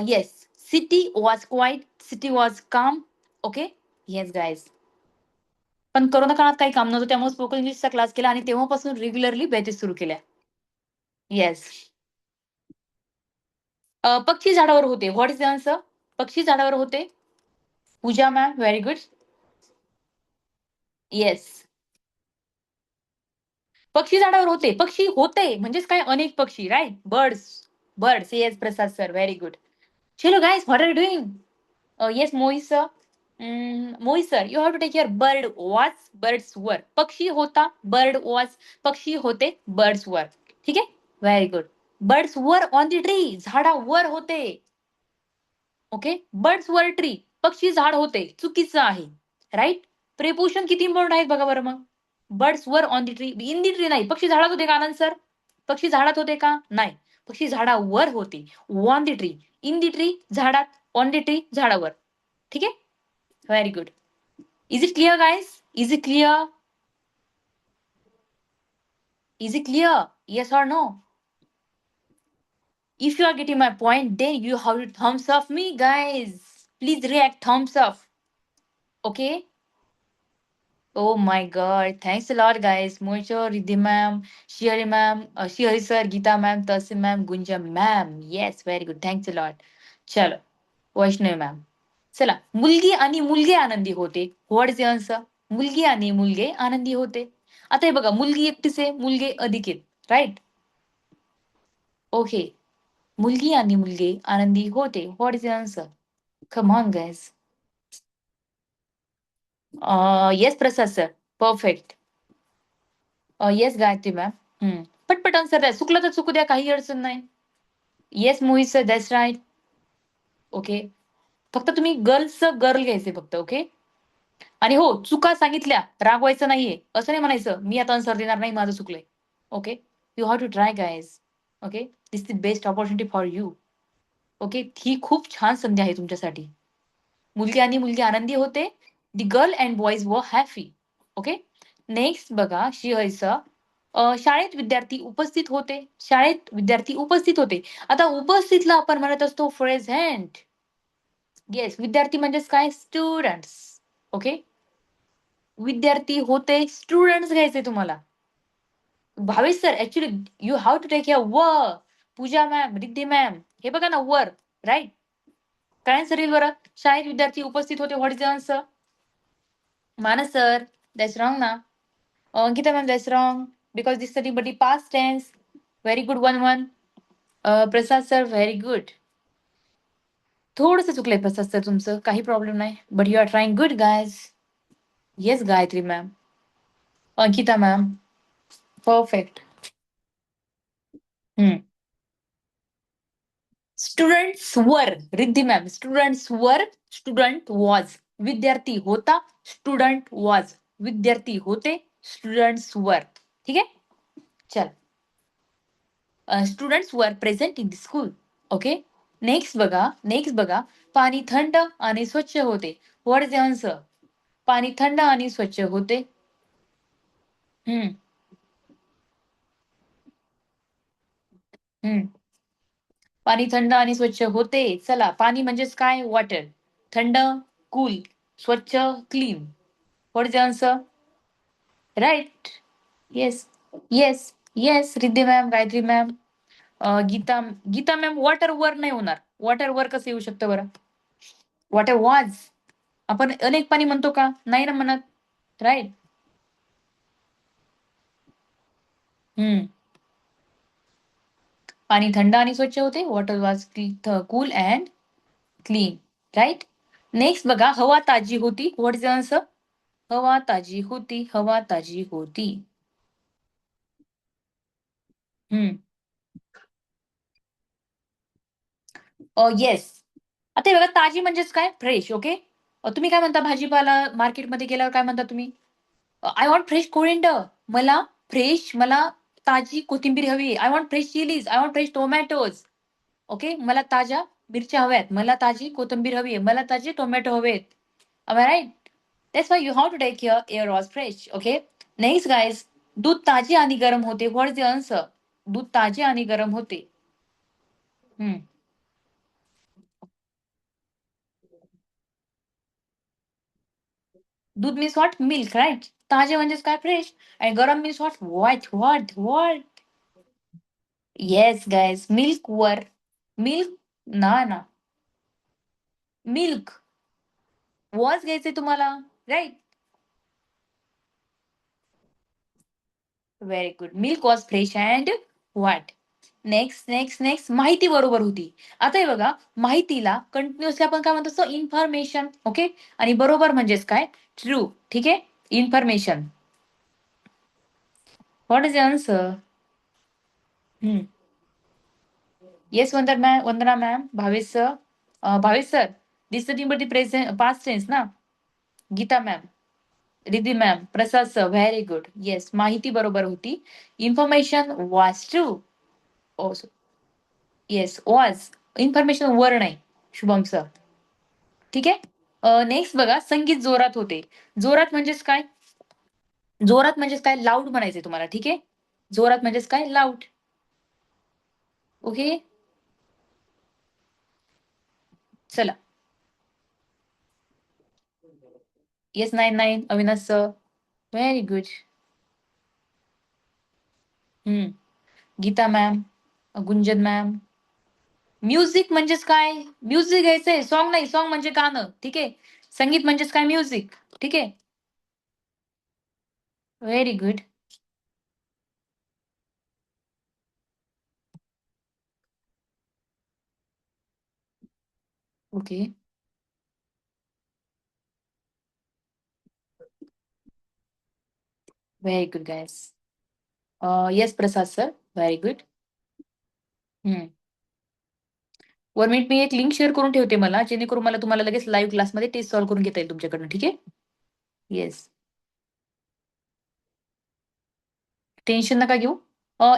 Yes, city was quite, city was काम. ओके. Yes guys. पण कोरोना काळात काही काम नव्हतं त्यामुळे स्पोकन इंग्लिशचा क्लास केला आणि तेव्हापासून रेग्युलरली बॅचेस सुरू केल्या. येस. पक्षी झाडावर होते. What is the answer? पक्षी झाडावर होते. Pooja ma'am very good. Yes. पक्षी झाडावर होते. पक्षी होते म्हणजेच काय? अनेक पक्षी, right? Birds. Birds. Yes Prasad sir very good. चलो guys, what are you doing? Yes Mohit sir. Mohit sir, you have to take your bird watch, birds वर. पक्षी होता, बर्ड वॉच. पक्षी होते, बर्ड्स वर. ठीक आहे. Very good. Birds were on the tree. झाडावर होते. ओके. बर्ड्स वर ट्री. पक्षी झाड होते. चुकीचं आहे. राईट. प्रिपोजिशन किती इम्पॉर्टंट आहेत बघा बरं मग. Birds were on the tree. In the tree नाही. पक्षी झाडात होते का आनंद सर? पक्षी झाडात होते का? नाही. पक्षी झाडावर होते. On the tree. In the tree झाडात. ऑन द ट्री झाडावर. ठीक आहे. Very good. Is it clear guys? Is it clear? Is it clear? Yes और no? If you are getting my point, then you have to thumbs up me, guys. Please react thumbs up. Okay? Oh my God. Thanks a lot, guys. Mocho, Riddhi ma'am, Shihari sir, Geeta ma'am, Tasim ma'am, Gunja ma'am. Yes, very good. Thanks a lot. चलो, Vaishnavi ma'am. चला, मुलगी आणि मुलगे आनंदी होते. What is answer? मुलगी आणि मुलगे आनंदी होते. आता हे बघा, मुलगी एकटीच आहे, मुलगे अधिक आहेत. राईट? ओके. मुलगी आणि मुलगे आनंदी होते. What is answer? Come on guys. Yes Prasad sir. Perfect. Yes Gayatri ma'am. पटपट आन्सर द्या. चुकलं तर चुकू द्या, काही अडचण नाही. Yes Mohit sir that's right. Okay. फक्त तुम्ही गर्ल्सचं गर्ल घ्यायचे फक्त. ओके. आणि हो, चुका सांगितल्या, रागवायचं नाहीये. असं नाही म्हणायचं, मी आता आन्सर देणार नाही, माझं चुकलंय. Okay. You have to try guys. Okay. This is the best opportunity for you. Okay. ही खूप छान संधी आहे तुमच्यासाठी. मुलगी आणि मुलगी आनंदी होते. दी गर्ल अँड बॉईज वर हॅपी. ओके. नेक्स्ट बघा, श्रीहरीचं. शाळेत विद्यार्थी उपस्थित होते. शाळेत विद्यार्थी उपस्थित होते. आता उपस्थितला आपण म्हणत असतो प्रेझेंट. येस. विद्यार्थी म्हणजेच काय? स्टुडंट्स. ओके. विद्यार्थी होते. स्टुडंट्स घ्यायचे तुम्हाला. Bhavesh sir, actually you have to take your वर. पूजा मॅम, रिद्धी मॅम, हे बघा ना वर. राईट? काय आन्सर येईल बरं? शाळेत विद्यार्थी उपस्थित होते. What is answer? मानस सर, दॅट्स रॉंग ना. Gita ma'am, that's wrong because this study but the past tense. Very good one. Prasad sir, very good. थोडंसं चुकलंय प्रसाद सर तुमचं, काही प्रॉब्लेम नाही. But you are trying good guys. Yes Gayatri ma'am. Ankita ma'am. Perfect. Students वर. Riddhi ma'am. Students वर. Student was. विद्यार्थी होता. Student was. विद्यार्थी होते. स्टुडंट्स वर. ठीक आहे. चल. स्टुडंट्स वर present in the school. Okay. Next बघा. पाणी थंड आणि स्वच्छ होते. What is the answer? पाणी थंड आणि स्वच्छ होते. हम्म. हम्म. पाणी थंड आणि स्वच्छ होते. चला, पाणी म्हणजेच काय? वॉटर. थंड, कूल. स्वच्छ, clean. What is the answer? Right. Yes. Yes. Yes. Riddhi ma'am, Gayatri ma'am, Geeta Geeta ma'am, water वर नाही होणार. वॉटर वर कसं येऊ शकतं बरं? Water was. आपण अनेक पाणी म्हणतो का? नाही ना म्हणत. राइट. हम्म. पाणी थंड आणि स्वच्छ होते. Water was cool and clean. Right. Next बघा, हवा ताजी होती. What is the answer? हवा ताजी होती. हवा ताजी होती. हम्म. येस. आता हे बघा, ताजी म्हणजेच काय? फ्रेश. ओके. तुम्ही काय म्हणता भाजीपाला मार्केटमध्ये गेल्यावर काय म्हणता तुम्ही? I want fresh coriander. मला मला ताजी कोथिंबीर हवी. I want fresh chillies. I want fresh tomatoes. Okay. मला ताज्या मिरच्या हव्यात. मला ताजी कोथिंबीर हवी आहे. मला ताजे टोमॅटो हवेत. Am I right? That's why you have to take your air was fresh. Okay. Next guys, दूध ताजे आणि गरम होते. What is the answer? दूध ताजे आणि गरम होते. हम्म. दूध means what? Milk, right? ताजे म्हणजेच काय? फ्रेश. आणि गरम means what? What? Yes guys, milk वर. मिल्क ना. मिल्क वॉज घ्यायचंय तुम्हाला. Right. Very good. Milk was fresh and what? Next. माहिती बरोबर होती. आता हे बघा, माहितीला कंटिन्युअसली आपण काय म्हणतो असतो? इन्फॉर्मेशन. ओके. आणि बरोबर म्हणजेच काय? ट्रू. ठीक आहे. Information. What is the answer? Yes Vandana ma'am, Bhavesh sir. Bhavesh sir, this nothing but the present past tense ना. Geeta ma'am, Riddhi ma'am, Prasad sir, very good. Yes, माहिती बरोबर होती. Information was true. Yes, was. Information वर नाही. शुभम सर. ठीक आहे. नेक्स्ट बघा, संगीत जोरात होते. जोरात म्हणजेच काय? जोरात म्हणजेच काय? लाऊड म्हणायचंय तुम्हाला. ठीक आहे. जोरात म्हणजेच काय? लाऊड. ओके. चला. Yes 99 Avinash sir. Very good. हम्म. गीता मॅम, गुंजन मॅम. म्युझिक म्हणजेच काय? म्युझिक घ्यायचंय. सॉन्ग नाही. सॉन्ग म्हणजे गाणं. ठीक आहे. संगीत म्हणजेच काय? म्युझिक. ठीक आहे. Very good. Okay. Very good guys. Yes Prasad sir. Very good. Hmm. 1 minute, मी एक लिंक शेअर करून ठेवते मला, जेणेकरून मला तुम्हाला लगेच लाईव्ह क्लासमध्ये टेस्ट सॉल्व्ह करून घेता येईल तुमच्याकडनं. ठीक आहे. येस. टेन्शन नका घेऊ.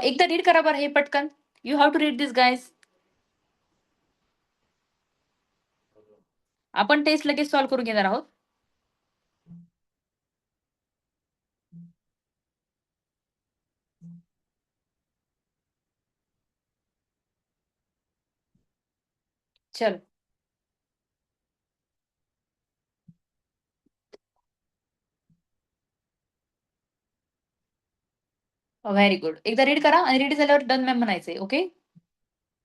एकदा रीड करा बरं हे पटकन. You have to read this guys. आपण टेस्ट लगेच सॉल्व्ह करून घेणार आहोत. चल. Very good. एकदा रीड करा आणि रीड झाल्यावर डन मॅम म्हणायचंय. ओके.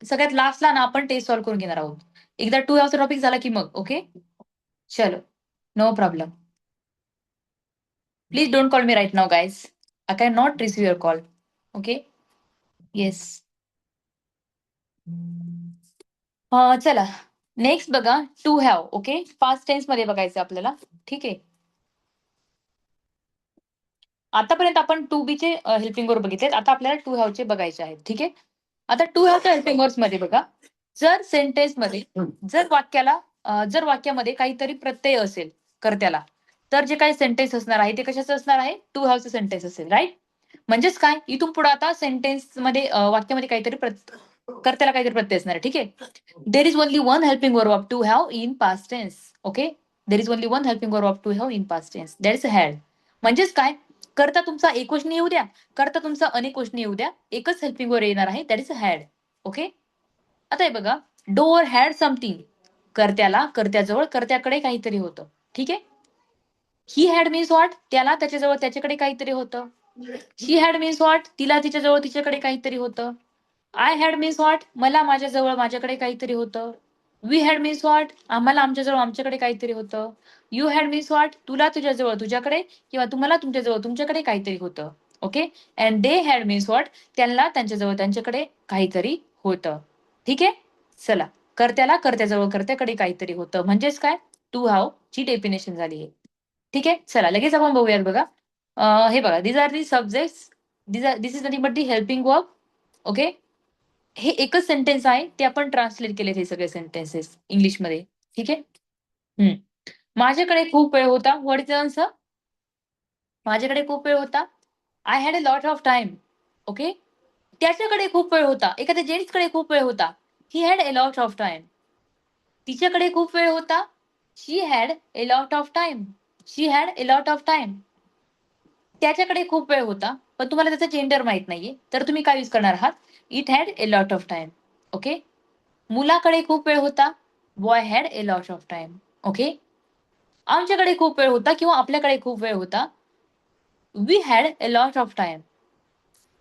सगळ्यात लास्टला ना आपण टेस्ट सॉल्व्ह करून घेणार आहोत. एकदा 2 हावरचा टॉपिक झाला की मग. ओके. चलो. No problem. Please don't call me right now guys. I can not receive your call. Okay. Yes. चला. नेक्स्ट बघा, to have. Okay. Past tense मध्ये बघायचं आपल्याला. ठीक आहे. आतापर्यंत आपण टू बी चे हेल्पिंग वर्ब बघितलेत. आता आपल्याला टू हॅव चे बघायचे आहेत. ठीक आहे. आता टू हॅवच्या हेल्पिंग वर्ब्स मध्ये बघा, जर सेंटेन्स मध्ये जर वाक्यामध्ये काहीतरी प्रत्यय असेल कर्त्याला, तर जे काही सेंटेन्स असणार आहे ते कशाचं असणार आहे? टू हॅवचं सेंटेन्स असेल. राईट. म्हणजेच काय? इथून पुढे आता सेंटेन्स मध्ये वाक्यामध्ये काहीतरी कर्त्याला काहीतरी प्रत्यय असणार आहे. ठीक आहे. There is only one helping verb of to have in past tense. Okay. There is only one helping verb of to have in past tense. That is had. म्हणजेच काय? कर्ता तुमचा एकवचनी येऊ द्या, कर्ता तुमचा अनेकवचनी येऊ द्या, एकच हेल्पिंग वर्ब येणार आहे. That is had. ओके. आता हे बघा, डोअर हॅड समथिंग. कर्त्याजवळ कर्त्याकडे काहीतरी होतं. ठीक आहे. He had means what? त्याला त्याच्याजवळ त्याच्याकडे काहीतरी होतं. She had means what? तिला तिच्याजवळ तिच्याकडे काहीतरी होतं. I had means what? मला माझ्याजवळ माझ्याकडे काहीतरी होतं. We had means what? आम्हाला आमच्याजवळ आमच्याकडे काहीतरी होतं. You had means what? तुला तुझ्याजवळ तुझ्याकडे किंवा तुम्हाला तुमच्याजवळ तुमच्याकडे काहीतरी होतं. Okay. And they had means what? त्यांना त्यांच्याजवळ त्यांच्याकडे काहीतरी होतं. ठीक आहे. चला, कर्त्याला कर्त्याजवळ कर्त्याकडे काहीतरी होतं म्हणजेच काय? टू हॅव ची डेफिनेशन झाली आहे. ठीक आहे. चला लगेच आपण बघूयात बघा. हे बघा, these are the subjects. This is nothing but the helping verb. Okay. हे एकच सेंटेन्स आहे. ते आपण ट्रान्सलेट केलेत हे सगळे सेंटेन्सेस इंग्लिशमध्ये. ठीक आहे. हं. माझ्याकडे खूप वेळ होता. What is the answer? माझ्याकडे खूप वेळ होता. I had a lot of time. Okay. त्याच्याकडे खूप वेळ होता. एखाद्या जेंट्सकडे खूप वेळ होता. He had a lot of time. तिच्याकडे खूप वेळ होता. She had a lot of time. She had a lot of time. त्याच्याकडे खूप वेळ होता, पण तुम्हाला त्याचं जेंडर माहित नाहीये, तर तुम्ही काय यूज करणार आहात? It had a lot of time. Okay. मुलाकडे खूप वेळ होता. Boy had a lot of time. Okay. आमच्याकडे खूप वेळ होता किंवा आपल्याकडे खूप वेळ होता. We had a lot of time.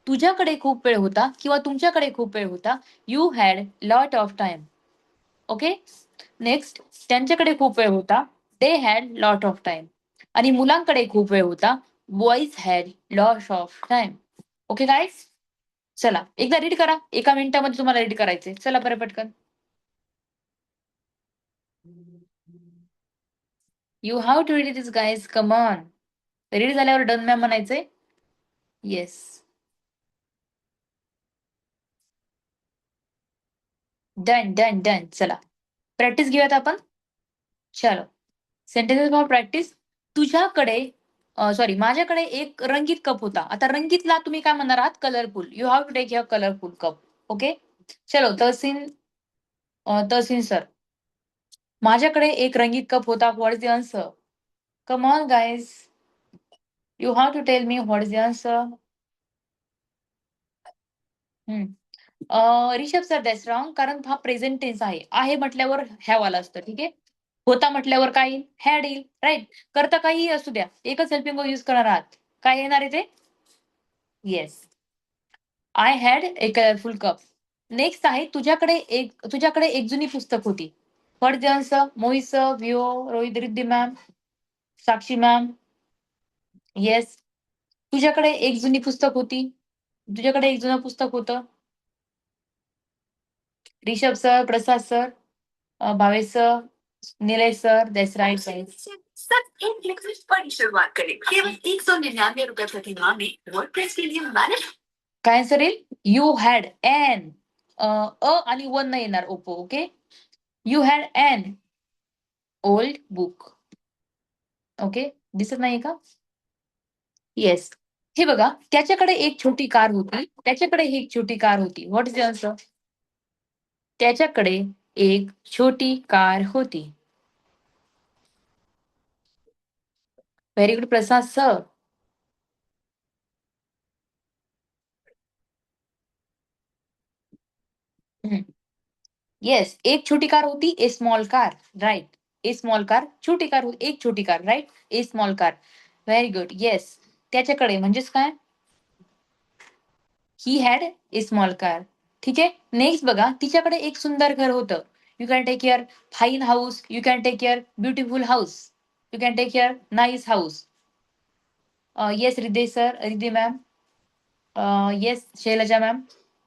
तुझ्याकडे खूप वेळ होता किंवा तुमच्याकडे खूप वेळ होता. You had lot of time. Okay. Next, त्यांच्याकडे खूप वेळ होता. They had lot of time. आणि मुलांकडे खूप वेळ होता. Boys had lot of time. Okay guys. चला एकदा रीड करा. एका मिनिटामध्ये तुम्हाला रीड करायचंय. चला बरं पटकन. You have to read this guys. Come on. Read झाल्यावर डन मॅम म्हणायचंय. येस. Done done done. चला प्रॅक्टिस घेऊयात आपण. चलो. Sentences for practice. तुझ्याकडे सॉरी माझ्याकडे एक रंगीत कप होता. आता रंगीतला तुम्ही काय म्हणणार आहात? Colourful. You have to take your colourful cup. Okay. चलो तहसीन सर. माझ्याकडे एक रंगीत कप होता. What is the answer? Come on guys. You have to tell me what is the answer? Rishabh sir that's wrong कारण हा प्रेझेंट टेन्स आहे. आहे म्हटल्यावर हॅव आलं असतं. ठीक आहे. होता म्हटल्यावर काय येईल? हॅड येईल. राइट. करता काहीही असू द्या. एकच हेल्पिंग यूज करणार आहात. काय येणार आहे ते? Yes. I had A colourful cup. Next आहे तुझ्याकडे एक जुनी पुस्तक होती. What is the answer? Mohit sir, VO, Rohit Riddhi ma'am, Sakshi ma'am. Yes. तुझ्याकडे एक जुनी पुस्तक होती. तुझ्याकडे एक जुनं पुस्तक होतं. Rishabh sir, Prasad sir, Bhavesh sir, Nilesh sir. That's right guys. Sir एक लिक्विड बड़ी शुरुआत करें केवल 199 रुपए प्रति माह में वर्डप्रेस के लिए मैनेज. काय आन्सर येईल? You had an. आणि वन नाही येणार ओपो. Okay. You had an old book. Okay. दिसत नाहीये का? येस. हे बघा, त्याच्याकडे एक छोटी कार होती. त्याच्याकडे एक छोटी कार होती. What is the answer? त्याच्याकडे एक छोटी कार होती. Very good Prasad sir. Yes. एक छोटी कार होती. A small car. Right. A small car. छोटी कार होती. एक छोटी car. Right. A small car. Very good. Yes. त्याच्याकडे म्हणजेच काय? He had a small car. ठीक आहे. नेक्स्ट बघा, तिच्याकडे एक सुंदर घर होतं. You can take your fine house. You can take your beautiful house. You can take your nice house. Yes Riddhi sir, Riddhi ma'am. Yes Shailaja ma'am.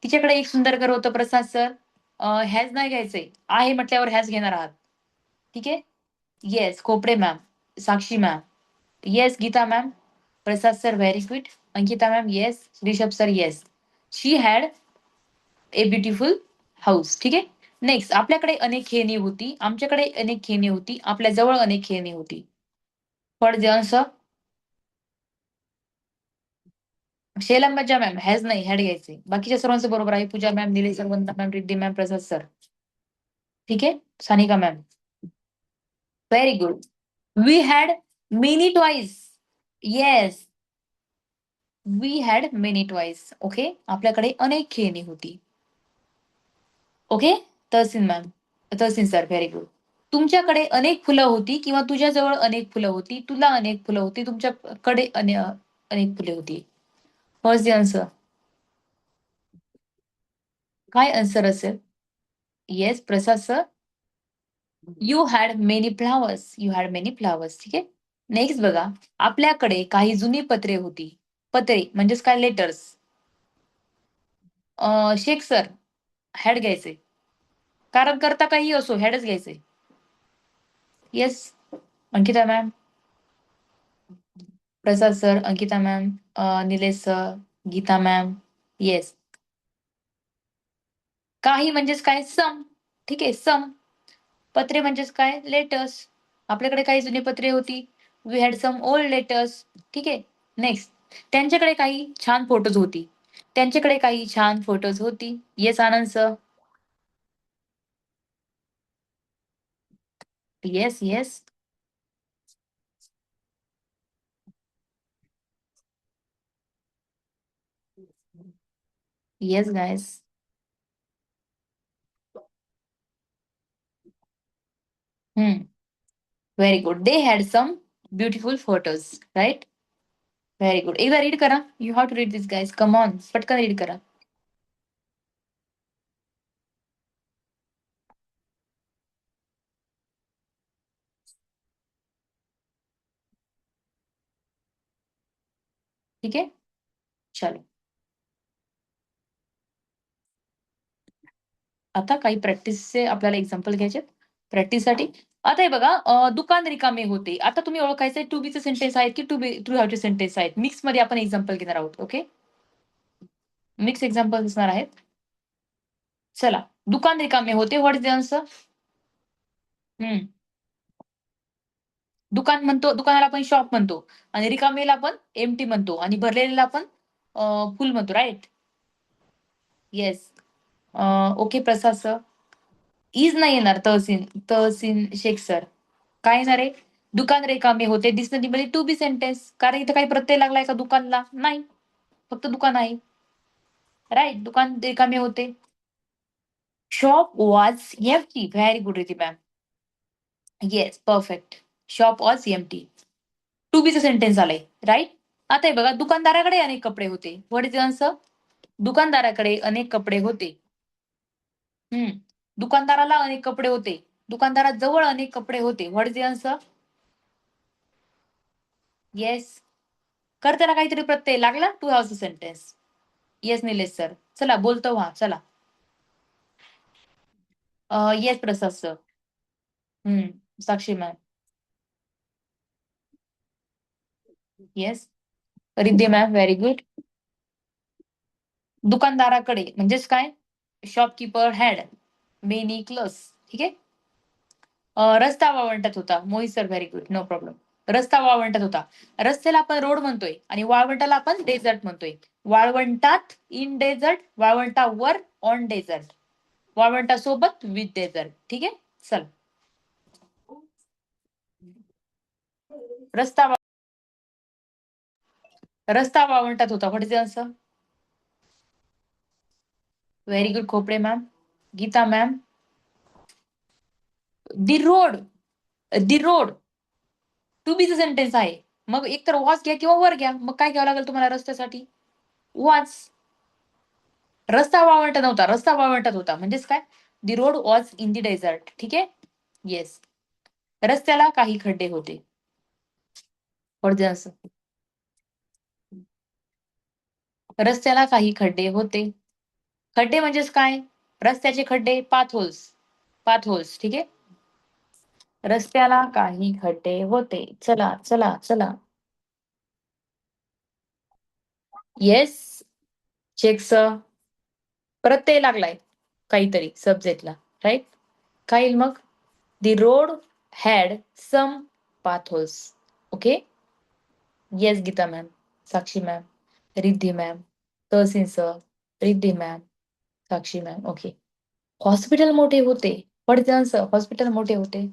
तिच्याकडे एक सुंदर घर होतं. प्रसाद सर. हॅज नाही घ्यायचंय. आहे म्हटल्यावर हॅज घेणार आहात. ठीक आहे. Yes Khopde ma'am. Sakshi ma'am. Yes Geeta ma'am. Prasad sir very good. Ankita ma'am yes. Rishabh sir yes. She had a beautiful house. ठीक आहे. नेक्स्ट, आपल्याकडे अनेक खेळणी होती. आमच्याकडे अनेक खेळणी होती. आपल्या जवळ अनेक खेळणी होती. What is the answer? Shailaja ma'am has नाही हॅड घ्यायचे. बाकीच्या सर्वांचं बरोबर आहे. Pooja ma'am, Nilesh sir, Vandana ma'am, Riddhi ma'am, Prasad sir. ठीक आहे. Sanika ma'am. Very good. We had many toys. Yes. We had many toys. Okay. आपल्याकडे अनेक खेळणी होती. Okay. Tahseen ma'am. Tahseen sir, very good. तुमच्याकडे अनेक फुलं होती किंवा तुझ्याजवळ अनेक फुलं होती, तुला अनेक फुलं होती, तुमच्याकडे अनेक फुले होती. व्हॉट्स द आन्सर? काय आन्सर असेल? Yes, Prasad sir. You had many flowers. You had many flowers. ठीक आहे. नेक्स्ट बघा. आपल्याकडे काही जुनी पत्रे होती. पत्रे म्हणजेच काय? लेटर्स. शेख सर, हॅड घ्यायचे. कारण करता काही असो, हॅडच घ्यायचे. Yes. Ankita ma'am, Prasad sir, Ankita ma'am, Nilesh sir, Geeta ma'am. Yes. काही म्हणजेच काय? सम. ठीक आहे, सम. पत्रे म्हणजेच काय? लेटर्स. आपल्याकडे काही जुनी पत्रे होती. We had some old letters. ठीक आहे. नेक्स्ट. त्यांच्याकडे काही छान फोटोज होती. त्यांच्याकडे काही छान फोटोज होती. Yes, Anand sir. Yes, yes. Yes, guys. Hmm. Very good. They had some beautiful photos, right? Very good. एकदा रीड करा. You have to read this guys. Come on. पटकन रीड करा. ठीक आहे? चलो. आता काही प्रॅक्टिसचे आपल्याला एक्झाम्पल घ्यायचे प्रॅक्टिससाठी. आता हे बघा, दुकान रिकामे होते. आता तुम्ही ओळखायचंय टू बीचे सेंटेन्स आहेत की टू हॅवचे सेंटेन्स आहेत. मिक्समध्ये आपण एक्झाम्पल घेणार आहोत. ओके? मिक्स एक्झाम्पल असणार आहेत. चला. दुकान रिकामे होते. What is the answer? हं. दुकान म्हणतो, दुकानाला आपण शॉप म्हणतो आणि रिकामेला आपण एम्प्टी म्हणतो आणि भरलेल्याला आपण फुल म्हणतो, right? Yes. Okay, Prasad sir. Is नाही येणार. तहसीन, तहसीन शेख सर. काय येणार आहे? दुकान रिकामे होते. डिक्शनरीमध्ये टू बी सेंटेन्स. कारण इथं काही प्रत्यय लागलाय का दुकानला? नाही. फक्त दुकान आहे. राइट? दुकान रिकामे होते. Shop was empty. Very good, Riti ma'am. Yes, perfect. Shop was empty. To बीचं सेंटेन्स आलंय. राइट? आता हे बघा, दुकानदाराकडे अनेक कपडे होते. What is the answer? दुकानदाराकडे अनेक कपडे होते. हं. दुकानदाराला अनेक कपडे होते. दुकानदाराजवळ अनेक कपडे होते. What is the answer? Yes. कर्त्याला काहीतरी प्रत्यय लागला, टू हॅवचं सेंटेन्स. Yes, Nilesh sir. चला, बोलतो व्हा. चला. Yes, Prasad sir. Hmm. Sakshi ma'am. Yes. Riddhi ma'am, very good. दुकानदाराकडे म्हणजेच काय? Shopkeeper had many clothes. ठीक आहे? रस्ता वाळवंटात होता. Mohit sir, very good. No problem. रस्ता वाळवंटात होता. रस्त्याला आपण रोड म्हणतोय आणि वाळवंटाला आपण डेझर्ट म्हणतोय. वाळवंटात, इन डेझर्ट, वाळवंटावर, ऑन डेझर्ट. वाळवंटासोबत, विथ डेझर्ट. ठीक आहे? चल. रस्ता रस्ता वाळवंटात होता. What is the answer? Very good, Khopde ma'am. Geeta ma'am. The road. The road to बीचं सेंटेन्स आहे. मग एकतर वॉज घ्या किंवा वर घ्या. मग काय घ्यावं लागेल तुम्हाला रस्त्यासाठी? वॉज. रस्ता वाळवंटात नव्हता. रस्ता वाळवंटात होता. म्हणजेच काय? The road was in the desert. ठीक आहे? येस. रस्त्याला काही खड्डे होते. What the answer? रस्त्याला काही खड्डे होते. खड्डे म्हणजेच काय? रस्त्याचे खड्डे, पाथ होल्स. Path holes. ठीक आहे? रस्त्याला काही खड्डे होते. चला, चला, चला. Yes, checks. प्रत्यय लागलाय काहीतरी सब्जेक्टला, राईट? काय येईल मग? The road had some potholes. Okay? Yes, Geeta ma'am, Sakshi ma'am, Riddhi ma'am, Tahseen sir, Riddhi ma'am, Sakshi ma'am. Okay. Hospital मोठे होते. What is the answer? Hospital मोठे होते.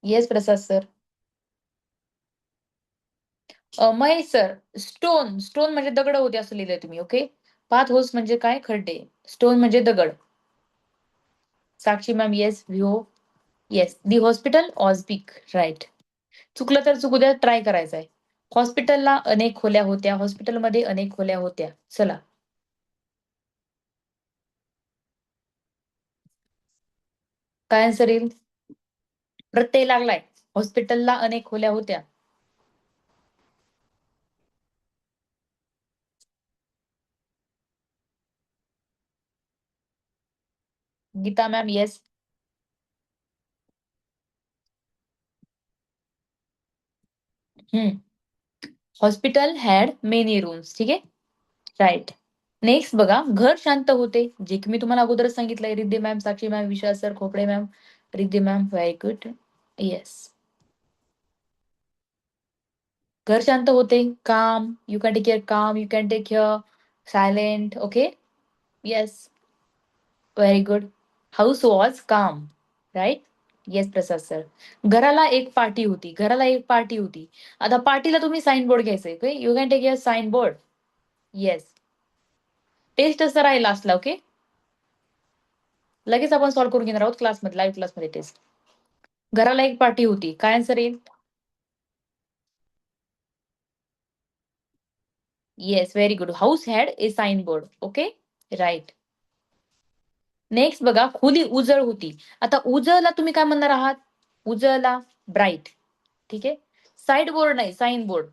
Yes, Prasad sir. Mahesh sir, stone. Stone म्हणजे दगड होते असं लिहिलंय तुम्ही. ओके? पाथ होल्स म्हणजे काय? खड्डे. स्टोन म्हणजे दगड. Sakshi ma'am yes. व्ह्यू येस. दी हॉस्पिटल ऑस्पिक राईट. चुकलं तर चुकू द्या, ट्राय करायचंय. हॉस्पिटलला अनेक खोल्या होत्या. हॉस्पिटलमध्ये अनेक खोल्या होत्या. चला. काय आन्सर येईल? प्रत्यय लागलाय. हॉस्पिटलला अनेक खोल्या होत्या. Geeta ma'am yes. Hmm. Hospital had many rooms. ठीक आहे. राईट. नेक्स्ट बघा, घर शांत होते. जे की मी तुम्हाला अगोदरच सांगितलंय. Riddhi ma'am, Sakshi ma'am, Vishal sir, Khopde ma'am, Riddhi ma'am. Very good. Yes. घर शांत होते. Calm. You can take care calm. You can take care silent. Okay. Yes. Very good. House was calm. Right. Yes Prasad sir. घराला एक पार्टी होती. घराला एक पार्टी होती. आता पार्टीला तुम्ही साइन बोर्ड घ्यायचंय. Okay. You can take care sign board. Yes. Test असं राहील लास्टला. ओके. लगेच आपण सॉल्व्ह करून घेणार आहोत क्लासमध्ये, लाईव्ह क्लासमध्ये टेस्ट. घराला एक पार्टी होती. काय आन्सर येईल? Yes. Very good. House had a sign board. Okay. Right. Next बघा, खोली उजळ होती. आता उजळला तुम्ही काय म्हणणार आहात? उजळला ब्राईट. ठीक आहे. साइड बोर्ड नाही, साइन बोर्ड.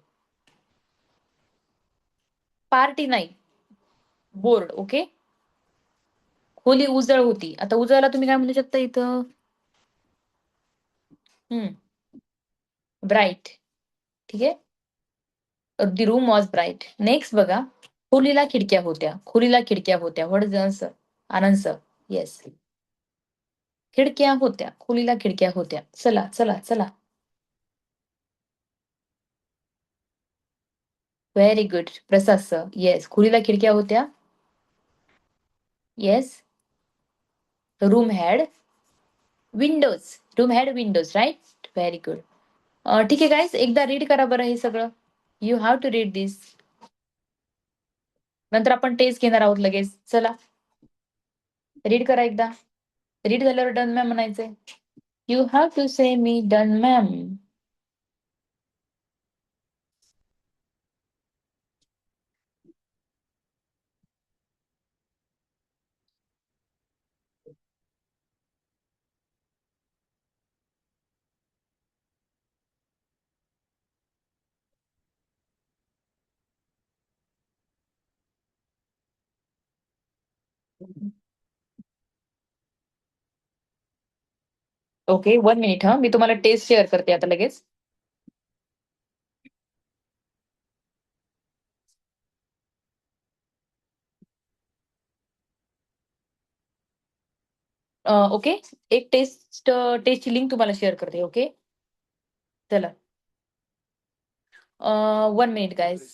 पार्टी नाही, बोर्ड. ओके. खोली उजळ होती. आता उजळला तुम्ही काय म्हणू शकता इथं? हम्म. ब्राईट. ठीक आहे. The room was bright. Next बघा, खोलीला खिडक्या होत्या. खोलीला खिडक्या होत्या. What is answer? Anand sir. Yes. खिडक्या होत्या. खोलीला खिडक्या होत्या. चला चला चला. Very good. Prasad sir. Yes. खोलीला खिडक्या होत्या. Yes. Room had windows. Room had windows. Right. Very good. ठीक आहे गाईज, एकदा रीड करा बरं हे सगळं. You have to read this. नंतर आपण टेस्ट घेणार आहोत लगेच. चला. रीड करा एकदा. रीड झाल्यावर डन मॅम म्हणायचंय. You have to say me done ma'am. Okay. 1 minute हा, मी तुम्हाला टेस्ट शेअर करते आता लगेच. ओके. एक टेस्टची लिंक तुम्हाला शेअर करते. ओके. चला. 1 मिनिट गाईज.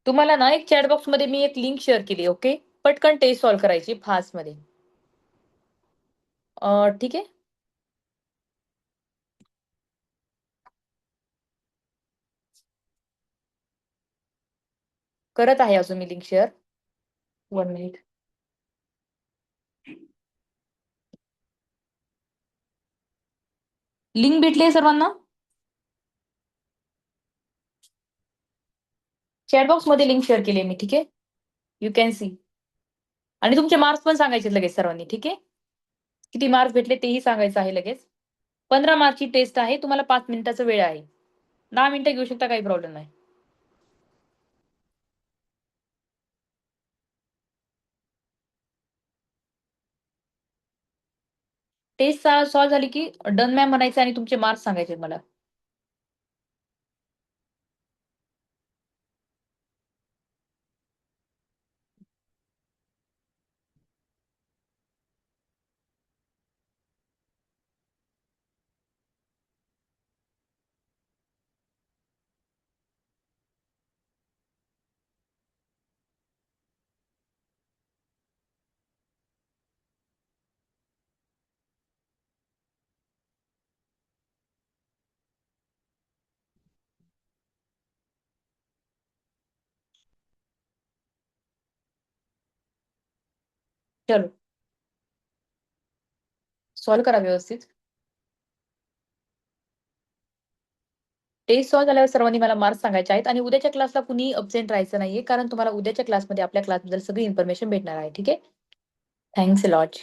तुम्हाला ना एक चॅट बॉक्स मध्ये मी एक लिंक शेअर केली. ओके. पटकन टेस्ट सॉल्व्ह करायची फास्ट मध्ये. ठीक आहे. करत आहे अजून मी लिंक शेअर. 1 मिनिट. लिंक भेटली सर्वांना? चॅट बॉक्स मध्ये लिंक शेअर केली मी. ठीक आहे. You can see. आणि तुमचे मार्क्स पण सांगायचे लगेच सर्वांनी. ठीक आहे. किती मार्क्स भेटले तेही सांगायचं आहे लगेच. 15 मार्कची टेस्ट आहे. तुम्हाला 5 मिनिटाचा वेळ आहे. 10 मिनिटं घेऊ शकता, काही प्रॉब्लेम नाही. टेस्ट सॉल्व्ह झाली की डन मॅम म्हणायचं आणि तुमचे मार्क्स सांगायचे मला. चलो सॉल्व्ह करा व्यवस्थित. टेस्ट सॉल्व्ह झाल्यावर सर्वांनी मला मार्क्स सांगायचे आहेत आणि उद्याच्या क्लासला कुणीही अब्सेंट राहायचं नाहीये, कारण तुम्हाला उद्याच्या क्लासमध्ये आपल्या क्लासबद्दल सगळी इन्फॉर्मेशन भेटणार आहे. ठीक आहे? Thanks a lot.